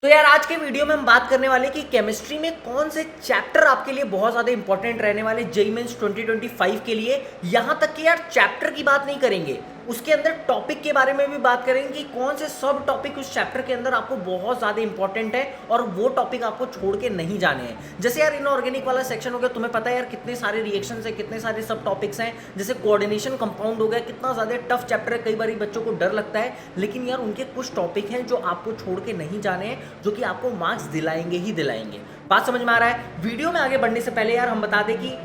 तो यार आज के वीडियो में हम बात करने वाले कि केमिस्ट्री में कौन से चैप्टर आपके लिए बहुत ज़्यादा इंपॉर्टेंट रहने वाले जेईई मेंस 2025 के लिए। यहाँ तक कि यार चैप्टर की बात नहीं करेंगे, उसके अंदर टॉपिक के बारे में भी बात करेंगे कि कौन से सब टॉपिक उस चैप्टर के अंदर आपको बहुत ज़्यादा इंपॉर्टेंट है और वो टॉपिक आपको छोड़ के नहीं जाने हैं। जैसे यार इनऑर्गेनिक वाला सेक्शन हो गया, तुम्हें पता है यार कितने सारे रिएक्शंस हैं, कितने सारे सब टॉपिक्स हैं। जैसे कोऑर्डिनेशन कंपाउंड हो गया, कितना ज़्यादा टफ चैप्टर है, कई बार बच्चों को डर लगता है, लेकिन यार उनके कुछ टॉपिक हैं जो आपको छोड़ के नहीं जाने हैं, जो कि आपको मार्क्स दिलाएंगे ही दिलाएंगे। बात समझ में आ रहा है? वीडियो में आगे बढ़ने से पहले यार हम बता दें कि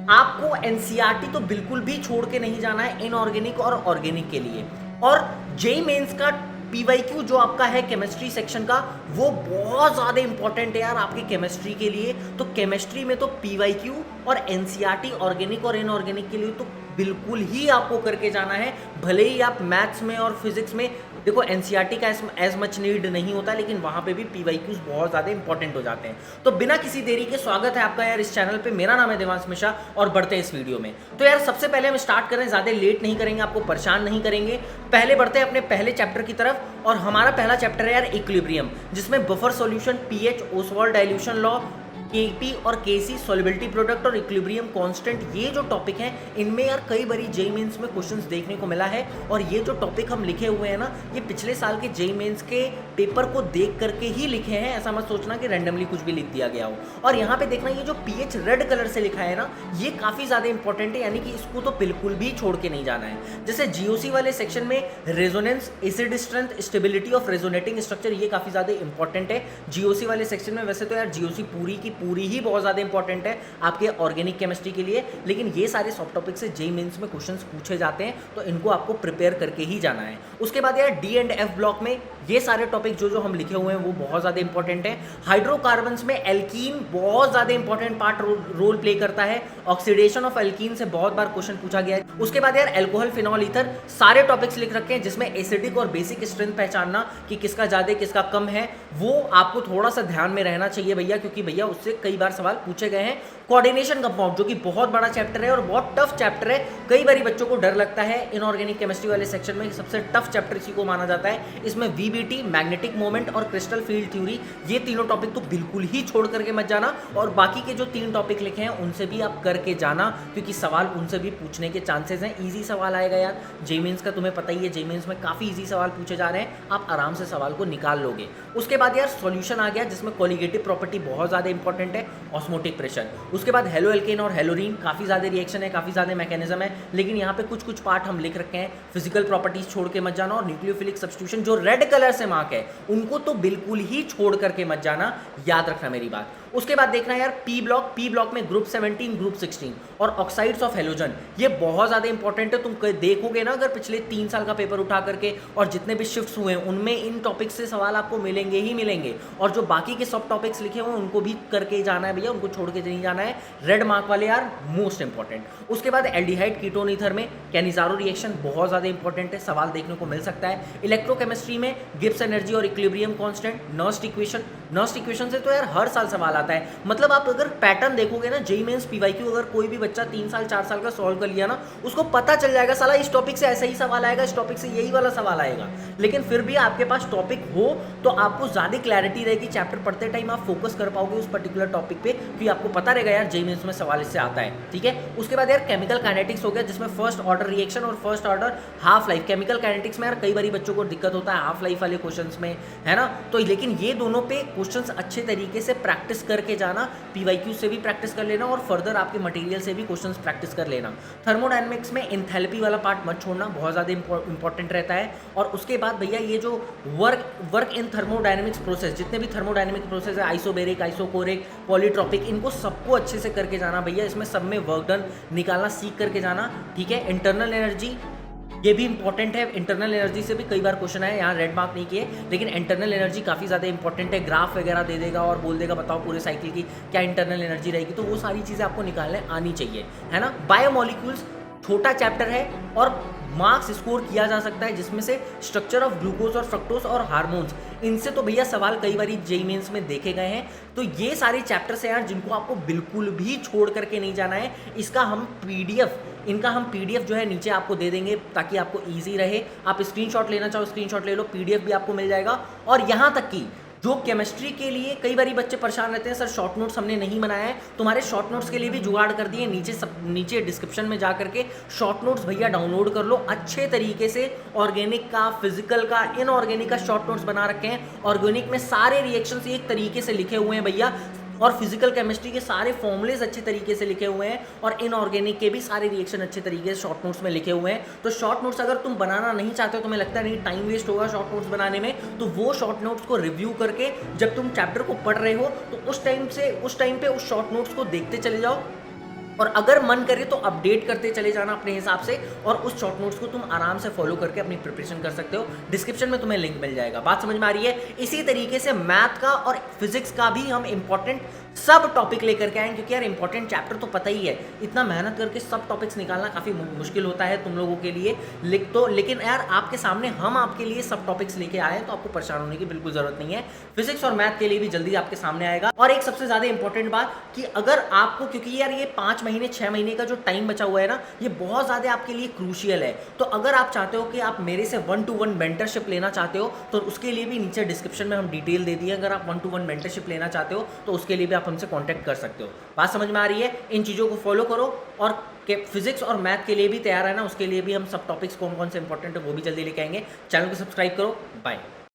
आपको एनसीईआरटी तो बिल्कुल भी छोड़ के नहीं जाना है इनऑर्गेनिक और ऑर्गेनिक के लिए। और जेईई मेंस का पीवाईक्यू जो आपका है केमिस्ट्री सेक्शन का, वो बहुत ज़्यादा इंपॉर्टेंट है यार आपकी केमिस्ट्री के लिए। तो केमिस्ट्री में तो पीवाईक्यू और एनसीईआरटी ऑर्गेनिक और इनऑर्गेनिक के लिए तो बिल्कुल ही आपको करके जाना है। भले ही आप मैथ्स में और फिजिक्स में देखो एनसीईआरटी का एज मच नीड नहीं होता, लेकिन वहाँ पे भी पीवाईक्यूज बहुत ज़्यादा इंपॉर्टेंट हो जाते हैं। तो बिना किसी देरी के स्वागत है आपका यार इस चैनल पे। मेरा नाम है देवांश मिश्रा और बढ़ते हैं इस वीडियो में। तो यार सबसे पहले हम स्टार्ट करें, ज़्यादा लेट नहीं करेंगे, आपको परेशान नहीं करेंगे। पहले बढ़ते हैं अपने पहले चैप्टर की तरफ, और हमारा पहला चैप्टर है यार इक्विलिब्रियम, जिसमें buffer solution, pH, Oswald dilution law, KP और केसी, सॉल्युबिलिटी प्रोडक्ट और इक्विलिब्रियम कांस्टेंट, ये जो टॉपिक हैं इनमें यार कई बारी जेईई मेंस में क्वेश्चंस देखने को मिला है। और ये जो टॉपिक हम लिखे हुए हैं ना, ये पिछले साल के जेईई मेंस के पेपर को देख करके ही लिखे हैं। ऐसा मत सोचना कि रैंडमली कुछ भी लिख दिया गया हो। और यहाँ पे देखना, ये जो पीएच रेड कलर से लिखा है ना, ये काफ़ी ज़्यादा इंपॉर्टेंट है, यानी कि इसको तो बिल्कुल भी छोड़ के नहीं जाना है। जैसे जीओसी वाले सेक्शन में resonance, acid strength, stability of resonating structure, ये काफ़ी ज़्यादा इंपॉर्टेंट है जीओसी वाले सेक्शन में। वैसे तो यार जीओसी पूरी ही बहुत ज़्यादा इंपॉर्टेंट है आपके ऑर्गेनिक केमिस्ट्री के लिए, लेकिन ये सारे सब टॉपिक से जेईई मेंस में क्वेश्चंस पूछे जाते हैं, तो इनको आपको प्रिपेयर करके ही जाना है। उसके बाद यार डी एंड एफ ब्लॉक में ये सारे टॉपिक जो हम लिखे हुए हैं वो बहुत ज़्यादा इंपॉर्टेंट है। हाइड्रोकार्बन्स में एल्कीन बहुत ज़्यादा इंपॉर्टेंट पार्ट रोल प्ले करता है। ऑक्सीडेशन ऑफ एल्कीन से बहुत बार क्वेश्चन पूछा गया है। उसके बाद यार एल्कोहल, फिनॉल, ईथर, सारे टॉपिक्स लिख रखे हैं, जिसमें एसिडिक और बेसिक स्ट्रेंथ पहचानना कि किसका ज़्यादा किसका कम है, वो आपको थोड़ा सा ध्यान में रहना चाहिए भैया, क्योंकि भैया उससे कई बार सवाल पूछे गए हैं। कोऑर्डिनेशन कंपाउंड, जो कि बहुत बड़ा चैप्टर है और बहुत टफ चैप्टर है, कई बार बच्चों को डर लगता है इनऑर्गेनिक केमिस्ट्री वाले सेक्शन में सबसे टफ चैप्टर इसी को माना जाता है। इसमें वीबीटी, मैग्नेटिक मोमेंट और क्रिस्टल फील्ड थ्योरी, ये तीनों टॉपिक तो बिल्कुल ही छोड़ करके मत जाना। और बाकी के जो 3 टॉपिक लिखे हैं उनसे भी आप करके जाना, क्योंकि सवाल उनसे भी पूछने के चांसेस हैं। ईजी सवाल आएगा यार, जेईई मेंस का तुम्हें पता ही है, जेईई मेंस में काफ़ी ईजी सवाल पूछे जा रहे हैं, आप आराम से सवाल को निकाल लोगे। उसके बाद यार सॉल्यूशन आ गया, जिसमें कोलिगेटिव प्रॉपर्टी बहुत ज़्यादा इंपॉर्टेंट है, ऑस्मोटिक प्रेशर। उसके बाद हेलो एल्केन और हेलोरीन, काफ़ी ज़्यादा रिएक्शन है, काफ़ी ज़्यादा मैकेनिज्म है, लेकिन यहाँ पे कुछ पार्ट हम लिख रखे हैं। फिजिकल प्रॉपर्टीज छोड़ के मत जाना, और न्यूक्लियोफिलिक सब्स्टिट्यूशन जो रेड कलर से मार्क है उनको तो बिल्कुल ही छोड़ करके मत जाना, याद रखना मेरी बात। उसके बाद देखना यार पी ब्लॉक में ग्रुप 17, ग्रुप 16 और ऑक्साइड्स ऑफ हेलोजन, ये बहुत ज़्यादा इंपॉर्टेंट है। तुम देखोगे ना अगर पिछले 3 साल का पेपर उठा करके, और जितने भी शिफ्ट्स हुए हैं उनमें इन टॉपिक्स से सवाल आपको मिलेंगे ही मिलेंगे। और जो बाकी के सब टॉपिक्स लिखे हुए हैं उनको भी करके जाना है भैया, उनको छोड़ के नहीं जाना है। रेड मार्क वाले यार मोस्ट इंपॉर्टेंट। उसके बाद एल्डिहाइड कीटोन ईथर में कैनिजारो रिएक्शन बहुत ज़्यादा इंपॉर्टेंट है, सवाल देखने को मिल सकता है। इलेक्ट्रोकेमिस्ट्री में गिब्स एनर्जी और इक्विलिब्रियम कांस्टेंट, नर्स्ट इक्वेशन से तो यार हर साल सवाल आता है। मतलब आप अगर पैटर्न देखोगे ना, जेईई मेंस पीवाईक्यू अगर कोई भी बच्चा 3 साल 4 साल का सॉल्व कर लिया ना, उसको पता चल जाएगा साला इस टॉपिक से ऐसा ही सवाल आएगा, इस टॉपिक से यही वाला सवाल आएगा। लेकिन फिर भी आपके पास टॉपिक हो तो आपको ज़्यादा क्लैरिटी रहेगी, चैप्टर पढ़ते टाइम आप फोकस कर पाओगे उस पर्टिकुलर टॉपिक पे, क्योंकि आपको पता रहेगा यार जेईई मेंस में सवाल इससे आता है। ठीक है। उसके बाद यार केमिकल काइनेटिक्स हो गया, जिसमें फर्स्ट ऑर्डर रिएक्शन और first order half life. Chemical kinetics में यार कई बार बच्चों को दिक्कत होता है हाफ लाइफ वाले क्वेश्चंस में, है ना। तो लेकिन ये दोनों पे क्वेश्चंस अच्छे तरीके से प्रैक्टिस करके जाना, पीवाईक्यू से भी प्रैक्टिस कर लेना और फर्दर आपके मटेरियल से भी क्वेश्चंस प्रैक्टिस कर लेना। थर्मोडायनेमिक्स में एंथैल्पी वाला पार्ट मत छोड़ना, बहुत ज़्यादा इंपॉर्टेंट रहता है। और उसके बाद भैया ये जो वर्क इन थर्मोडायनेमिक्स प्रोसेस, जितने भी थर्मोडायनेमिक प्रोसेस है, आइसोबेरिक, आइसोकोरिक, पॉलीट्रॉपिक, इनको सबको अच्छे से करके जाना भैया। इसमें सब में वर्क डन निकालना सीख करके जाना। ठीक है। इंटरनल एनर्जी, ये भी इंपॉर्टेंट है। इंटरनल एनर्जी से भी कई बार क्वेश्चन आए, यहाँ रेड मार्क नहीं किए, लेकिन इंटरनल एनर्जी काफ़ी ज़्यादा इंपॉर्टेंट है। ग्राफ वगैरह दे देगा और बोल देगा बताओ पूरे साइकिल की क्या इंटरनल एनर्जी रहेगी, तो वो सारी चीज़ें आपको निकालने आनी चाहिए, है ना। बायोमोलिक्यूल्स छोटा चैप्टर है और मार्क्स स्कोर किया जा सकता है, जिसमें से स्ट्रक्चर ऑफ ग्लूकोज और फ्रक्टोज और हार्मोन्स, इनसे तो भैया सवाल कई बार जेईई मेंस में देखे गए हैं। तो ये सारे चैप्टर्स हैं यार जिनको आपको बिल्कुल भी छोड़ करके नहीं जाना है। इनका हम पीडीएफ जो है नीचे आपको दे देंगे, ताकि आपको ईजी रहे। आप स्क्रीनशॉट लेना चाहो स्क्रीनशॉट ले लो, पीडीएफ भी आपको मिल जाएगा। और यहाँ तक कि जो केमिस्ट्री के लिए कई बारी बच्चे परेशान रहते हैं, सर शॉर्ट नोट्स हमने नहीं बनाया है, तुम्हारे शॉर्ट नोट्स के लिए भी जुगाड़ कर दिए, नीचे डिस्क्रिप्शन में जा करके शॉर्ट नोट्स भैया डाउनलोड कर लो। अच्छे तरीके से ऑर्गेनिक का, फिजिकल का, इनऑर्गेनिक का शॉर्ट नोट्स बना रखे हैं। ऑर्गेनिक में सारे रिएक्शंस एक तरीके से लिखे हुए हैं भैया, और फिजिकल केमिस्ट्री के सारे फॉर्मूलेज अच्छे तरीके से लिखे हुए हैं, और इनऑर्गेनिक के भी सारे रिएक्शन अच्छे तरीके से शॉर्ट नोट्स में लिखे हुए हैं। तो शॉर्ट नोट्स अगर तुम बनाना नहीं चाहते हो, तुम्हें लगता है नहीं टाइम वेस्ट होगा शॉर्ट नोट्स बनाने में, तो वो शॉर्ट नोट्स को रिव्यू करके जब तुम चैप्टर को पढ़ रहे हो तो उस टाइम पे उस शॉर्ट नोट्स को देखते चले जाओ, और अगर मन करे तो अपडेट करते चले जाना अपने हिसाब से, और उस शॉर्ट नोट्स को तुम आराम से फॉलो करके अपनी प्रिपरेशन कर सकते हो। डिस्क्रिप्शन में तुम्हें लिंक मिल जाएगा। बात समझ में आ रही है? इसी तरीके से मैथ का और फिजिक्स का भी हम इंपॉर्टेंट सब टॉपिक लेकर के आए, क्योंकि यार इंपॉर्टेंट चैप्टर तो पता ही है, इतना मेहनत करके सब टॉपिक्स निकालना काफ़ी मुश्किल होता है तुम लोगों के लिए। लेकिन यार आपके सामने हम आपके लिए सब टॉपिक्स लेके आए हैं, तो आपको परेशान होने की बिल्कुल जरूरत नहीं है। फिजिक्स और मैथ के लिए भी जल्दी आपके सामने आएगा। और एक सबसे ज़्यादा इंपॉर्टेंट बात कि अगर आपको, क्योंकि यार ये 5 महीने 6 महीने का जो टाइम बचा हुआ है ना, ये बहुत ज़्यादा आपके लिए क्रूशियल है। तो अगर आप चाहते हो कि आप मेरे से 1-to-1 मेंटरशिप लेना चाहते हो, तो उसके लिए भी नीचे डिस्क्रिप्शन में हम डिटेल दे दिए। अगर आप 1-to-1 मेंटरशिप लेना चाहते हो तो उसके लिए भी आप हमसे कॉन्टैक्ट कर सकते हो। बात समझ में आ रही है? इन चीज़ों को फॉलो करो, और फिजिक्स और मैथ के लिए भी तैयार है ना, उसके लिए भी हम सब टॉपिक्स कौन कौन से इंपॉर्टेंट है वो भी जल्दी लेके आएंगे। चैनल को सब्सक्राइब करो। बाय।